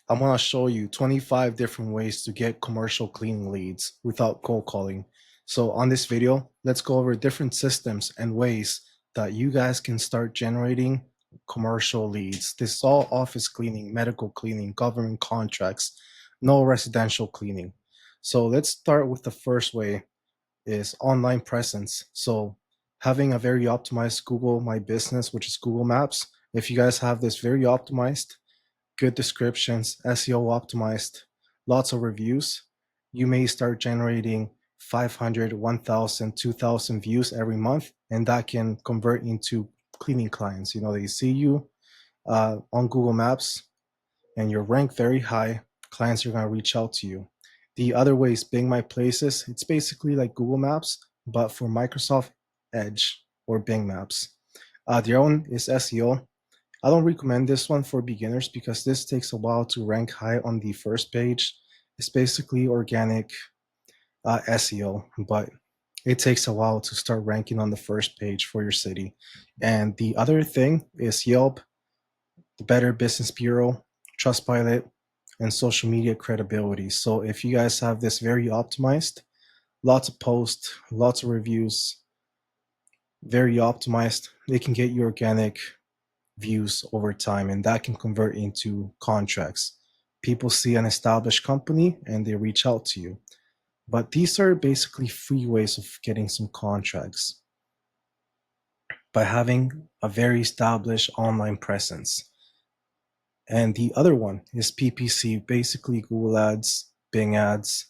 I'm gonna show you 25 different ways to get commercial cleaning leads without cold calling. So on this video, let's go over different systems and ways that you guys can start generating commercial leads. This is all office cleaning, medical cleaning, government contracts, no residential cleaning. So let's start with the first way is online presence. So having a very optimized Google My Business, which is Google Maps, if you guys have this very optimized, good descriptions, SEO optimized, lots of reviews, you may start generating 500, 1,000, 2,000 views every month, and that can convert into cleaning clients. You know, they see you on Google Maps and you're ranked very high, clients are going to reach out to you. The other way is Bing My Places. It's basically like Google Maps, but for Microsoft Edge or Bing Maps. The other one is SEO. I don't recommend this one for beginners because this takes a while to rank high on the first page. It's basically organic SEO, but it takes a while to start ranking on the first page for your city. And the other thing is Yelp, the Better Business Bureau, Trustpilot, and social media credibility. So if you guys have this very optimized, lots of posts, lots of reviews, very optimized, they can get you organic views over time, and that can convert into contracts. People see an established company and they reach out to you. But these are basically free ways of getting some contracts by having a very established online presence. And the other one is PPC, basically Google Ads, Bing Ads,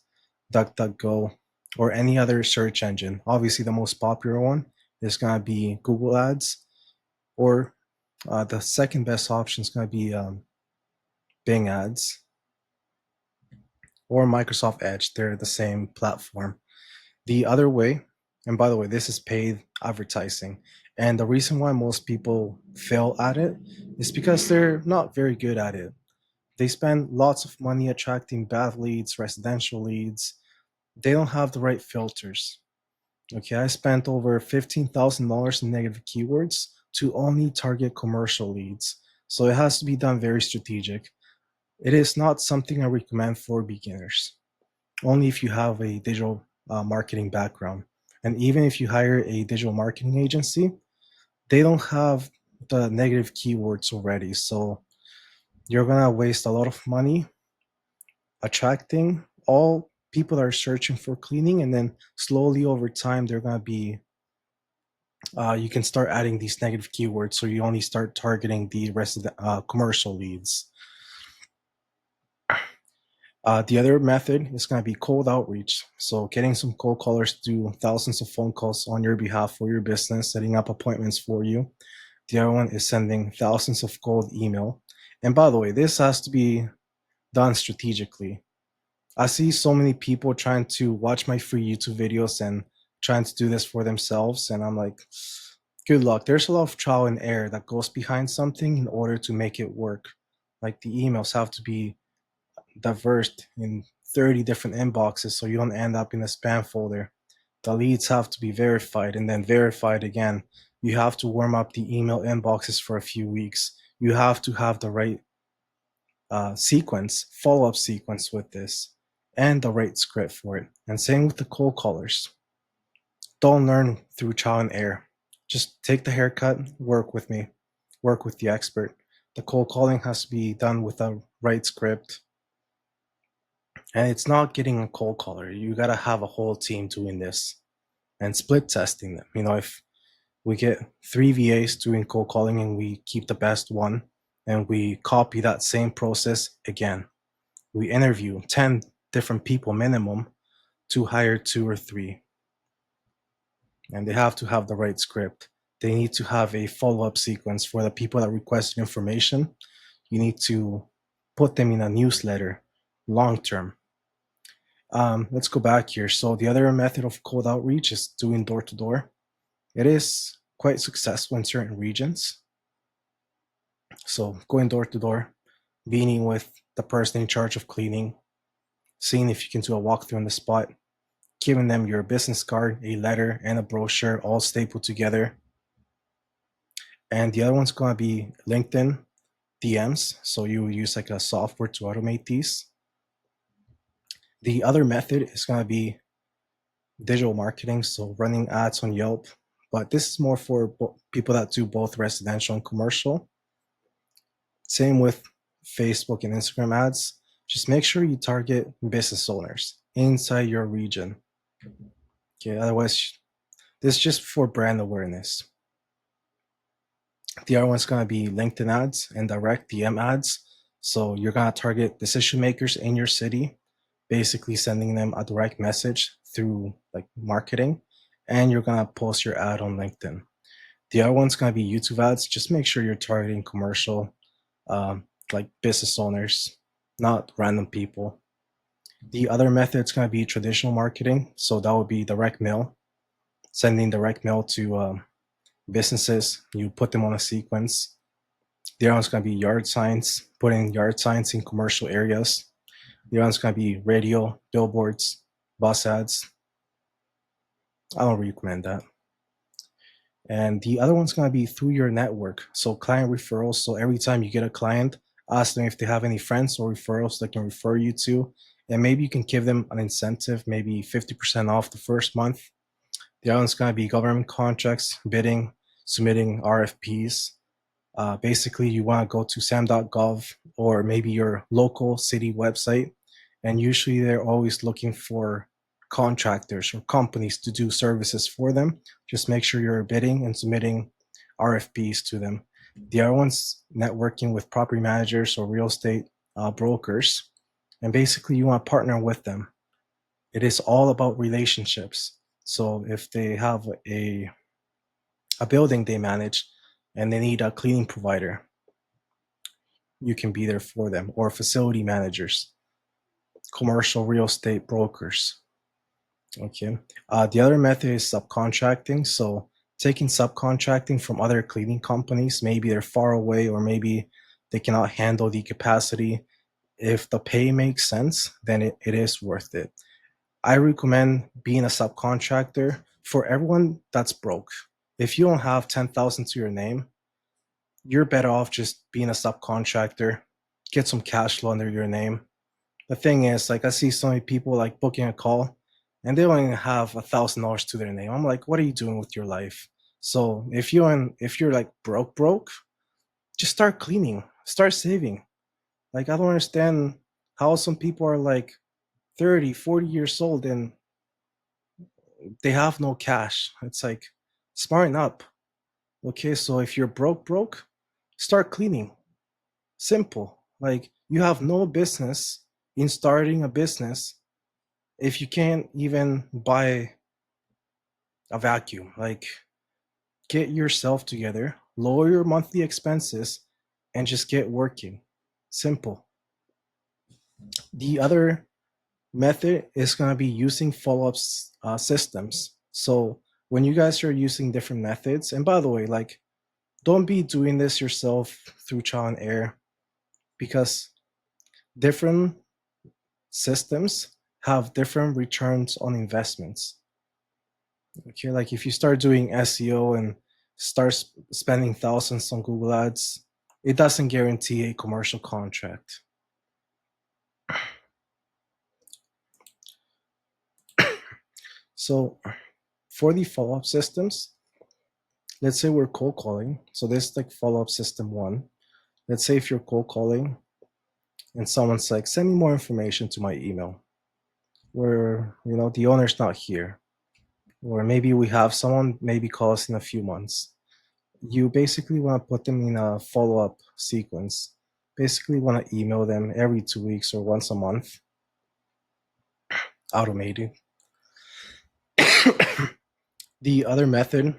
DuckDuckGo, or any other search engine. Obviously, the most popular one is going to be Google Ads, or the second best option is going to be Bing Ads or Microsoft Edge. They're the same platform. The other way, and by the way, this is paid advertising. And the reason why most people fail at it is because they're not very good at it. They spend lots of money attracting bad leads, residential leads. They don't have the right filters. Okay, I spent over $15,000 in negative keywords to only target commercial leads. So it has to be done very strategic. It is not something I recommend for beginners, only if you have a digital marketing background. And even if you hire a digital marketing agency, they don't have the negative keywords already. So you're going to waste a lot of money attracting all people that are searching for cleaning. And then slowly over time, they're going to be, you can start adding these negative keywords. So you only start targeting the commercial leads. The other method is going to be cold outreach. So getting some cold callers to do thousands of phone calls on your behalf for your business, setting up appointments for you. The other one is sending thousands of cold email. And by the way, this has to be done strategically. I see so many people trying to watch my free YouTube videos and trying to do this for themselves. And I'm like, good luck. There's a lot of trial and error that goes behind something in order to make it work. Like the emails have to be diverse in 30 different inboxes so you don't end up in a spam folder. The leads have to be verified and then verified again. You have to warm up the email inboxes for a few weeks. You have to have the right sequence, follow-up sequence with this, and the right script for it. And same with the cold callers. Don't learn through trial and error. Just take the haircut, work with me, work with the expert. The cold calling has to be done with the right script. And it's not getting a cold caller. You got to have a whole team doing this and split testing them. You know, if we get 3 VAs doing cold calling and we keep the best one and we copy that same process again, we interview 10 different people minimum to hire 2 or 3. And they have to have the right script. They need to have a follow-up sequence for the people that requested information. You need to put them in a newsletter long term. Let's go back here. So the other method of cold outreach is doing door-to-door. It is quite successful in certain regions. So going door-to-door, meeting with the person in charge of cleaning, seeing if you can do a walkthrough on the spot, giving them your business card, a letter, and a brochure all stapled together. And the other one's going to be LinkedIn. DMs. So you use like a software to automate these. The other method is going to be digital marketing, so running ads on Yelp. But this is more for people that do both residential and commercial. Same with Facebook and Instagram ads. Just make sure you target business owners inside your region. Okay, otherwise, this is just for brand awareness. The other one's going to be LinkedIn ads and direct DM ads. So you're going to target decision makers in your city, basically sending them a direct message through like marketing, and you're going to post your ad on LinkedIn. The other one's going to be YouTube ads. Just make sure you're targeting commercial, like business owners, not random people. The other method is going to be traditional marketing. So that would be direct mail, sending direct mail to businesses. You put them on a sequence. The other one's going to be yard signs, putting yard signs in commercial areas. The other one's going to be radio, billboards, bus ads. I don't recommend that. And the other one's going to be through your network. So client referrals. So every time you get a client, ask them if they have any friends or referrals that can refer you to. And maybe you can give them an incentive, maybe 50% off the first month. The other one's going to be government contracts, bidding, submitting RFPs. Basically, you want to go to sam.gov or maybe your local city website. And usually they're always looking for contractors or companies to do services for them. Just make sure you're bidding and submitting RFPs to them. The other one's networking with property managers or real estate brokers. And basically, you want to partner with them. It is all about relationships. So if they have a building they manage and they need a cleaning provider, you can be there for them, or facility managers, commercial real estate brokers. Okay. The other method is subcontracting. So taking subcontracting from other cleaning companies, maybe they're far away or maybe they cannot handle the capacity. If the pay makes sense, then it is worth it. I recommend being a subcontractor for everyone that's broke. If you don't have 10,000 to your name, you're better off just being a subcontractor, get some cash flow under your name. The thing is, like, I see so many people like booking a call and they don't even have $1,000 to their name. I'm like, what are you doing with your life? So if you're like broke, just start cleaning, start saving. Like, I don't understand how some people are like 30, 40 years old and they have no cash. It's like, smarten up. Okay, so if you're broke, start cleaning. Simple. Like, you have no business in starting a business if you can't even buy a vacuum. Like, get yourself together, lower your monthly expenses, and just get working. Simple. The other method is going to be using follow-up systems. So when you guys are using different methods, and by the way, like, don't be doing this yourself through trial and error, because different systems have different returns on investments. Okay, like if you start doing SEO and start spending thousands on Google Ads, it doesn't guarantee a commercial contract. So for the follow-up systems, let's say we're cold calling. So this is like follow-up system one. Let's say if you're cold calling and someone's like, send me more information to my email, where, you know, the owner's not here, or maybe we have someone maybe call us in a few months. You basically want to put them in a follow-up sequence. Basically want to email them every 2 weeks or once a month, automated. The other method,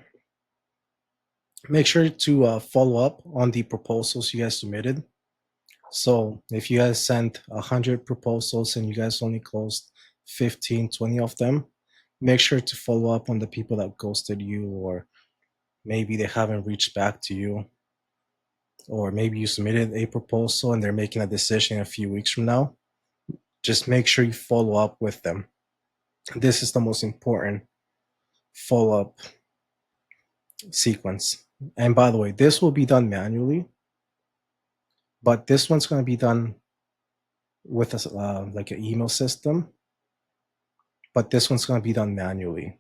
make sure to follow up on the proposals you guys submitted. So if you guys sent 100 proposals and you guys only closed 15, 20 of them, make sure to follow up on the people that ghosted you, or maybe they haven't reached back to you, or maybe you submitted a proposal and they're making a decision a few weeks from now. Just make sure you follow up with them. This is the most important follow-up sequence. And by the way, this will be done manually. But this one's going to be done with a like an email system, but this one's going to be done manually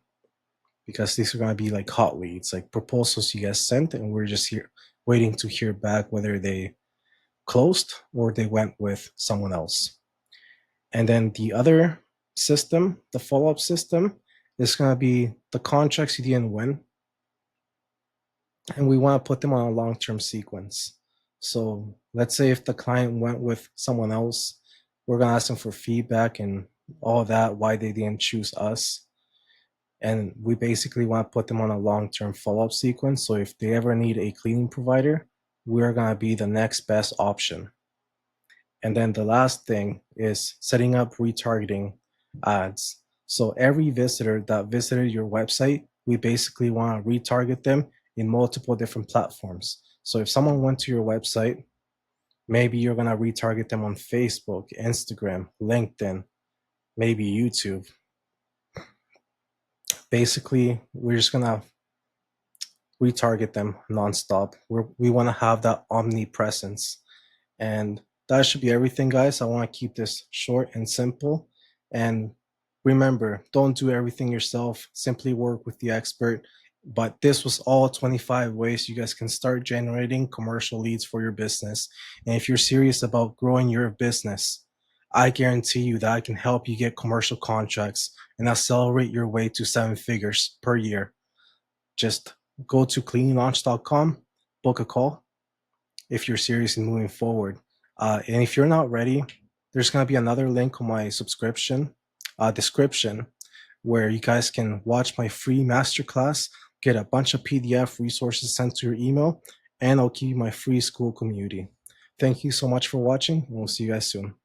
because these are going to be like hot leads, like proposals you guys sent, and we're just here waiting to hear back whether they closed or they went with someone else. And then the other system, the follow-up system, is going to be the contracts you didn't win, and we want to put them on a long-term sequence. So let's say if the client went with someone else, we're going to ask them for feedback and all that, why they didn't choose us. And we basically want to put them on a long-term follow-up sequence. So if they ever need a cleaning provider, we're going to be the next best option. And then the last thing is setting up retargeting ads. So every visitor that visited your website, we basically want to retarget them in multiple different platforms. So if someone went to your website, maybe you're going to retarget them on Facebook, Instagram, LinkedIn, maybe YouTube. Basically, we're just going to retarget them nonstop. We want to have that omnipresence. And that should be everything, guys. I want to keep this short and simple. And remember, don't do everything yourself. Simply work with the expert. But this was all 25 ways you guys can start generating commercial leads for your business. And if you're serious about growing your business, I guarantee you that I can help you get commercial contracts and accelerate your way to 7 figures per year. Just go to cleanlaunch.com, book a call if you're serious in moving forward. And if you're not ready, there's going to be another link on my subscription description where you guys can watch my free masterclass, get a bunch of PDF resources sent to your email, and I'll give you my free school community. Thank you so much for watching, and we'll see you guys soon.